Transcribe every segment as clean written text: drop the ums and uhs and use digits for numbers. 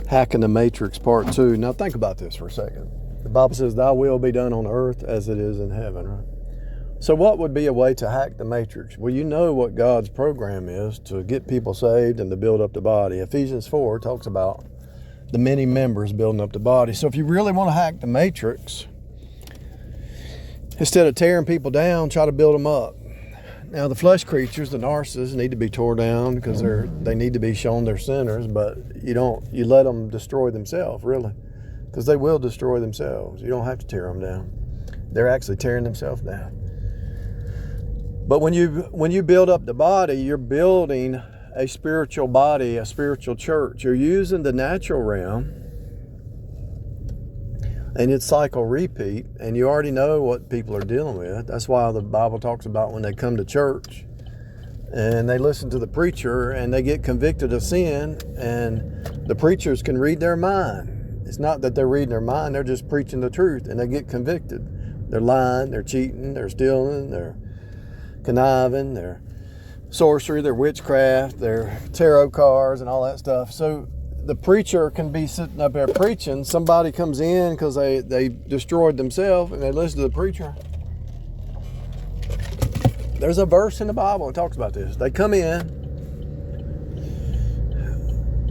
Hacking the Matrix Part 2. Now think about this for a second. The Bible says, thy will be done on earth as it is in heaven, right? So what would be a way to hack the matrix? Well, you know what God's program is to get people saved and to build up the body. Ephesians 4 talks about the many members building up the body. So if you really want to hack the matrix, instead of tearing people down, try to build them up. Now the flesh creatures, the narcissists, need to be tore down because they need to be shown they're sinners, but you let them destroy themselves, really, because they will destroy themselves. You don't have to tear them down. They're actually tearing themselves down. But when you build up the body, you're building a spiritual body, a spiritual church. You're using the natural realm, and it's cycle repeat, and you already know what people are dealing with. That's why the Bible talks about when they come to church and they listen to the preacher and they get convicted of sin, and the preachers can read their mind. It's not that they're reading their mind, they're just preaching the truth, and they get convicted. They're lying, they're cheating, they're stealing, they're conniving, they're sorcery, they're witchcraft, they're tarot cards and all that stuff. So the preacher can be sitting up there preaching. Somebody comes in because they destroyed themselves and they listen to the preacher. There's a verse in the Bible that talks about this. They come in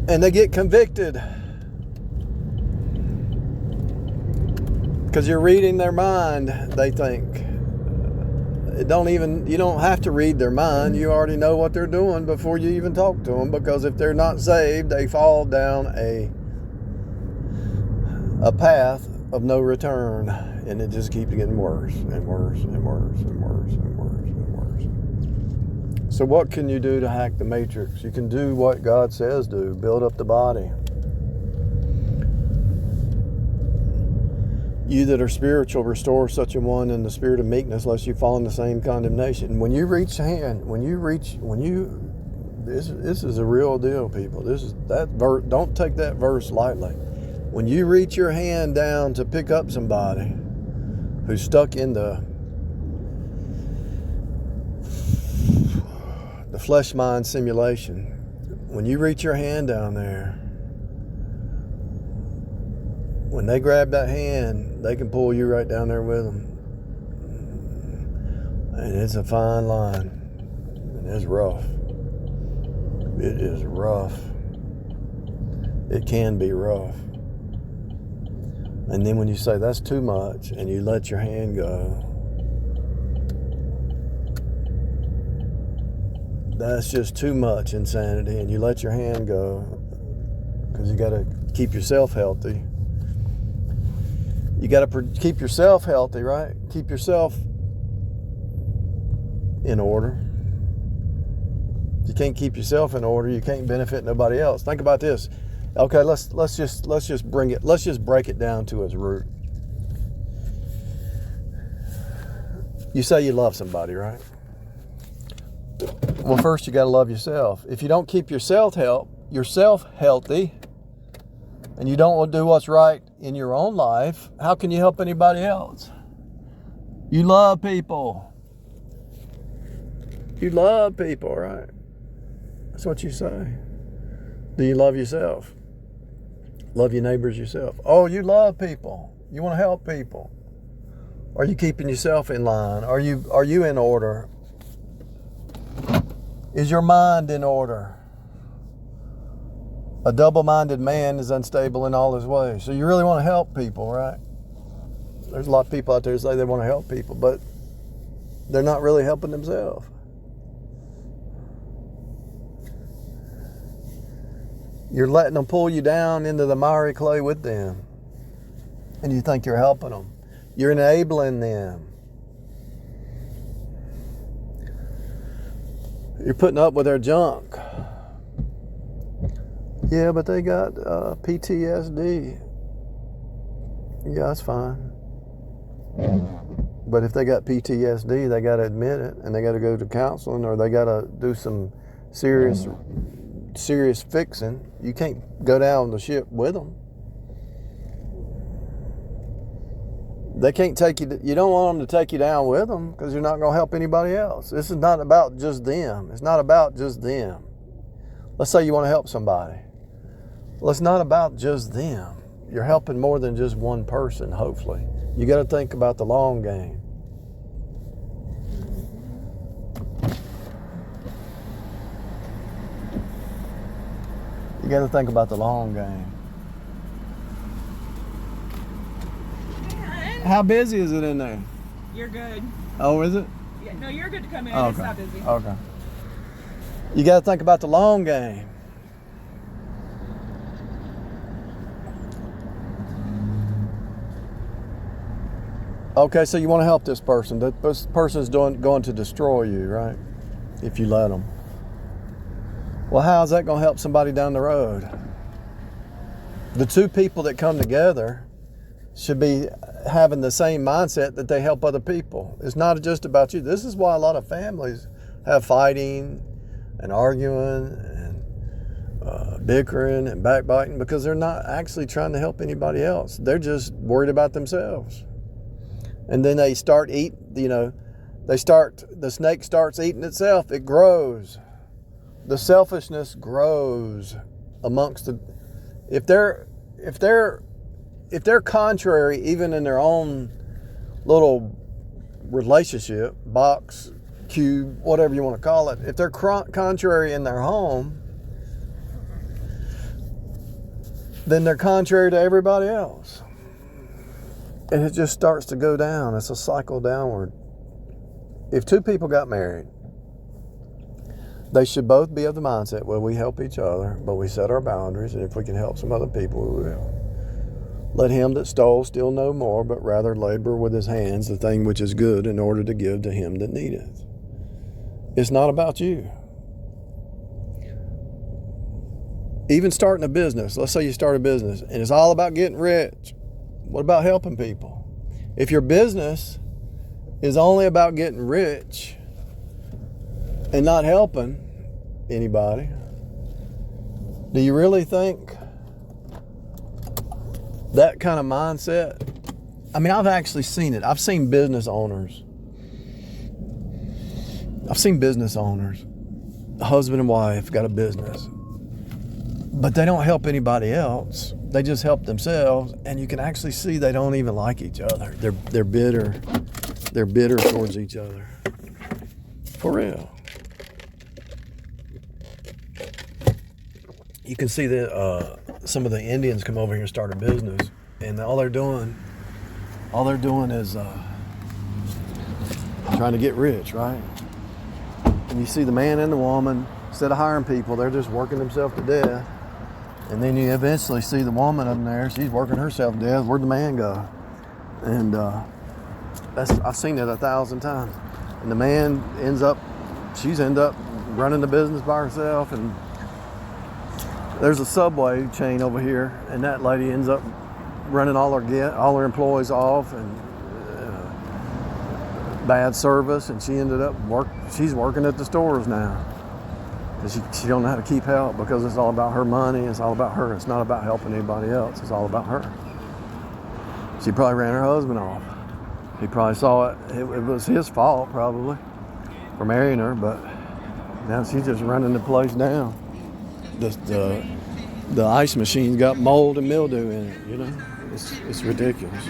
and they get convicted because you're reading their mind, they think. You don't have to read their mind. You already know what they're doing before you even talk to them, because if they're not saved, they fall down a path of no return, and it just keeps getting worse and worse and worse and worse and worse and worse. So what can you do to hack the matrix? You can do what God says do. Build up the body. You that are spiritual, restore such a one in the spirit of meekness, lest you fall in the same condemnation. When you reach hand, this is a real deal, people. Don't take that verse lightly. When you reach your hand down to pick up somebody who's stuck in the flesh mind simulation, when you reach your hand down there, when they grab that hand, they can pull you right down there with them. And it's a fine line. And it's rough. It is rough. It can be rough. And then when you say that's too much and you let your hand go, that's just too much insanity, and you let your hand go because you got to keep yourself healthy. You got to keep yourself healthy, right? Keep yourself in order. If you can't keep yourself in order, you can't benefit nobody else. Think about this. Okay, let's just break it down to its root. You say you love somebody, right? Well, first you got to love yourself. If you don't keep yourself healthy, and you don't do what's right in your own life, how can you help anybody else? You love people. You love people, right? That's what you say. Do you love yourself? Love your neighbors yourself. Oh, you love people. You want to help people. Are you keeping yourself in line? Are you in order? Is your mind in order? A double-minded man is unstable in all his ways. So you really want to help people, right? There's a lot of people out there who say they want to help people, but they're not really helping themselves. You're letting them pull you down into the miry clay with them, and you think you're helping them. You're enabling them. You're putting up with their junk. Yeah, but they got PTSD. Yeah, that's fine. But if they got PTSD, they got to admit it, and they got to go to counseling, or they got to do some serious fixing. You can't go down the ship with them. They can't take you. You don't want them to take you down with them, because you're not going to help anybody else. This is not about just them. It's not about just them. Let's say you want to help somebody. Well, it's not about just them. You're helping more than just one person, hopefully. You got to think about the long game. You got to think about the long game. How busy is it in there? You're good. Oh, is it? Yeah, no, you're good to come in. Okay. It's not busy. Okay. You got to think about the long game. Okay, so you want to help this person. This person's going to destroy you, right? If you let them. Well, how's that going to help somebody down the road? The two people that come together should be having the same mindset that they help other people. It's not just about you. This is why a lot of families have fighting and arguing and bickering and backbiting, because they're not actually trying to help anybody else. They're just worried about themselves. And then they start eating, the snake starts eating itself. It grows. The selfishness grows amongst if they're contrary, even in their own little relationship, box, cube, whatever you want to call it, if they're contrary in their home, then they're contrary to everybody else. And it just starts to go down. It's a cycle downward. If two people got married, they should both be of the mindset, well, we help each other, but we set our boundaries, and if we can help some other people, we will. Let him that stole steal no more, but rather labor with his hands the thing which is good, in order to give to him that needeth. It's not about you. Even starting a business, let's say you start a business, and it's all about getting rich. What about helping people? If your business is only about getting rich and not helping anybody, do you really think that kind of mindset? I mean, I've actually seen it. I've seen business owners, husband and wife, got a business, but they don't help anybody else. They just help themselves, and you can actually see they don't even like each other. They're bitter. They're bitter towards each other. For real. You can see that some of the Indians come over here and start a business, and all they're doing is trying to get rich, right? And you see the man and the woman, instead of hiring people, they're just working themselves to death. And then you eventually see the woman up there, she's working herself to death. Where'd the man go? And I've seen it 1,000 times. And the man she's end up running the business by herself. And there's a Subway chain over here, and that lady ends up running all her employees off, and bad service. And she ended up she's working at the stores now. She don't know how to keep help, because it's all about her money. It's all about her. It's not about helping anybody else. It's all about her. She probably ran her husband off. He probably saw it. It was his fault, probably, for marrying her, but now she's just running the place down. The ice machine's got mold and mildew in it, It's ridiculous.